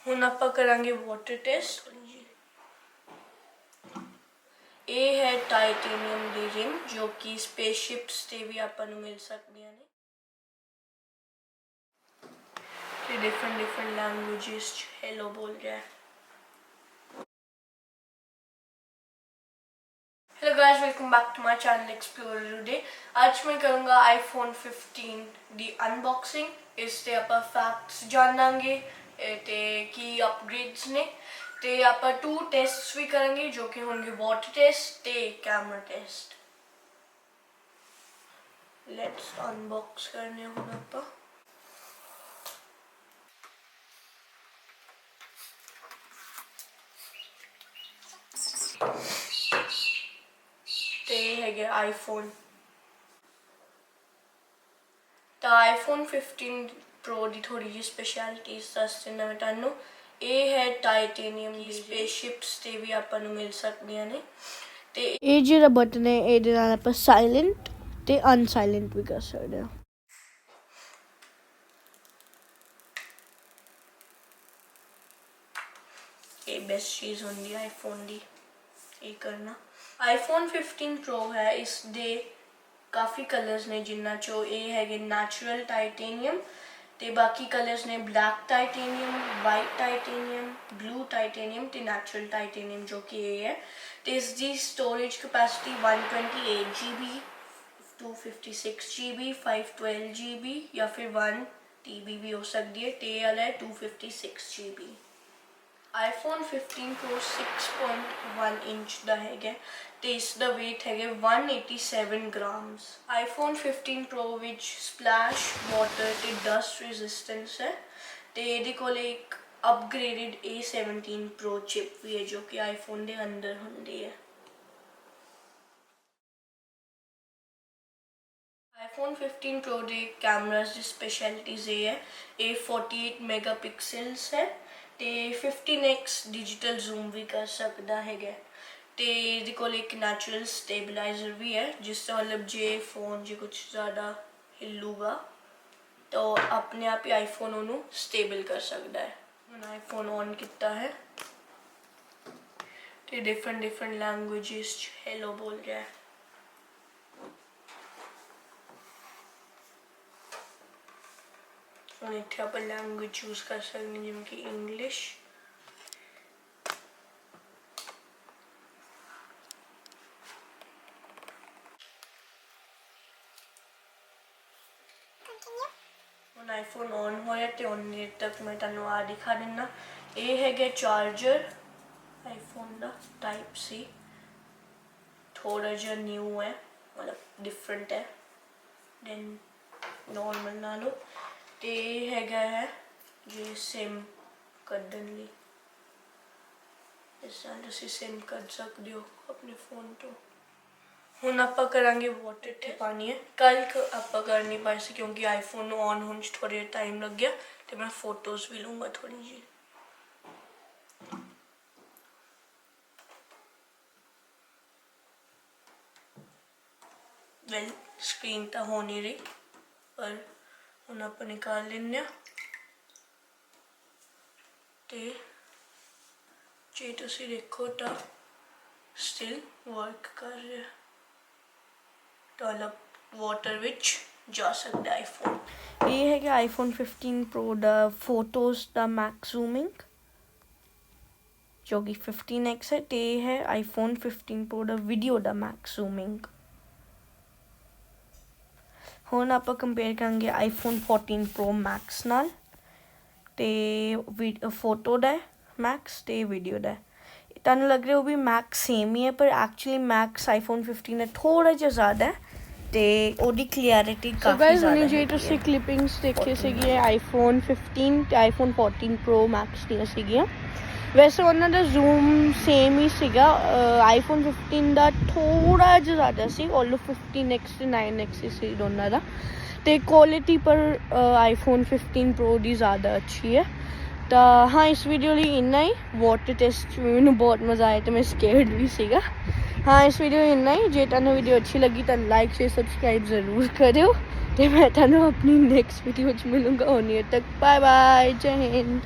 ਹੁਣ ਆਪਾਂ ਕਰਾਂਗੇ ਵਾਟਰ ਟੈਸਟ। ਇਹ ਹੈ ਟਾਈਟੇਨੀਅਮ ਦੀ ਰਿੰਗ ਜੋ ਕਿ ਸਪੇਸਸ਼ਿਪਸ ਤੇ ਵੀ ਆਪਾਂ ਨੂੰ ਮਿਲ ਸਕਦੀਆਂ ਨੇ ਤੇ ਡਿਫਰੈਂਟ ਲੈਂਗੁਏजेस ਚ ਹੈਲੋ ਬੋਲ ਰਿਹਾ ਹੈ। Hello guys, welcome back to my channel explorer Uday. आज मैं करूँगा आईफोन 15 दी अनबॉक्सिंग। इस ते आप फैक्ट्स जानांगे ते की अपग्रेड्स ने ते आप 2 टेस्ट्स भी करेंगे जो कि होंगे वाटर टेस्ट ते कैमरा टेस्ट। लेट्स अनबॉक्स करने हुन आप है आईफोन। तो आईफोन 15 प्रो की थोड़ी जी स्पेशलिटीज दस देना मैं तुहानू। ये है टाइटेनियम की स्पेसशिप्स ते भी आपां नू मिल सकदियां ने ते ये जिहड़ा बटन है इहदे नाल आपां साइलेंट ते अनसाइलेंट भी कर सकदे हां। ये बेस्ट चीज़ होंदी है आईफोन दी ये करना। आईफोन 15 प्रो है, इस दे काफ़ी कलर्स ने जिन्ना चो ये है नैचुरल टाइटेनियम ते बाकी कलर्स ने black titanium, white titanium, blue titanium ते नैचुरल टाइटेनियम जो कि ये है। तो इसकी storage capacity 128 GB, 256 GB, 512 GB या फिर 1 TB भी हो सकती है। ते वाला है 256 GB। आईफोन 15 प्रो 6.1 इंच का है तो इसका वेट है 187 ग्राम्स। आईफोन 15 प्रो विच स्प्लैश वाटर ते डस्ट रेजिस्टेंस है तो ये कोल एक अपग्रेडेड A17 प्रो चिप भी है जो कि आईफोन के अंदर होंगी है। आईफोन 15 प्रो के कैमरास की स्पेशलिटीज ये है, ये 48 मेगापिक्सल्स है ते 15x डिजिटल जूम भी कर सकता है तो ये कोल एक नैचुरल स्टेबलाइजर भी है जिससे मतलब जे फोन जो कुछ ज़्यादा हिलूगा तो अपने आप ही आईफोन उन्होंने स्टेबल कर सकता है। मैंने आईफोन ऑन किया है तो डिफरेंट लैंग्वेजेस हेलो बोल रहा है। हम इतने आप लैंग्वेज चूज कर सकते हैं जिमें कि इंग्लिश। हम आईफोन ऑन होया तो ऑन तक मैं तुहानू आ दिखा देना। ये है चार्जर आईफोन का टाइप सी, थोड़ा जा न्यू है मतलब डिफरेंट है देन नॉर्मल नालों। तो ये है जी सिम कड्डन ली, इस तरह तुसीं सिम कढ सकते हो अपने फोन तो। हुण आपां करांगे वाटर टेस्ट। पानी है कल आपां कर नहीं पाए सी क्योंकि आईफोन ऑन होने थोड़ा टाइम लग गया तो मैं फोटोज भी लूँगा थोड़ी जी। वेल स्क्रीन तो हो नहीं रही पर हुण आपां निकाल लेंगे तो जे तुसीं देखो तो स्टिल वर्क कर रहा है तो अलग वाटर विच जा सकता है आईफोन। ये है कि आईफोन 15 प्रो दा फोटोज दा मैक्स जूमिंग जो कि 15x है। ते है आईफोन 15 प्रो दा वीडियो दा मैक्स जूमिंग। हुण आपां कंपेयर करेंगे आईफोन 14 प्रो मैक्स नाल ते फोटो दा मैक्स ते वीडियो दा। तुहानू लग रहा है वो भी मैक्स सेम ही है पर एक्चुअली मैक्स आईफोन 15 है थोड़ा जिहा ज़्यादा है तो ओदी क्लियरिटी काफ़ी ज़्यादा है। जे तुसीं क्लिपिंग्स देखी सीगी आईफोन 15 ते आईफोन 14 प्रो मैक्स दियां सीगियां। वैसे उन्हों का जूम सेम ही सीगा, आईफोन 15 का थोड़ा जिहा ज़्यादा सी, ऑलमोस्ट 15x ते 9x ही सी दोनों का। तो क्वालिटी पर आईफोन 15 प्रो की ज़्यादा अच्छी है। तो हाँ इस वीडियो लिए इन्ना ही। वाटर टेस्ट में मैंने बहुत मज़ा आया तो मैं स्केर्ड भी सीगा। हाँ इस वीडियो इन्ना ही। जे तुहानू वीडियो अच्छी लगी तो लाइक शेयर सब्सक्राइब जरूर करो तो मैं तुहानू अपनी नेक्स्ट वीडियो मिलूँगा। होने तक बाय बाय, जय हिंद।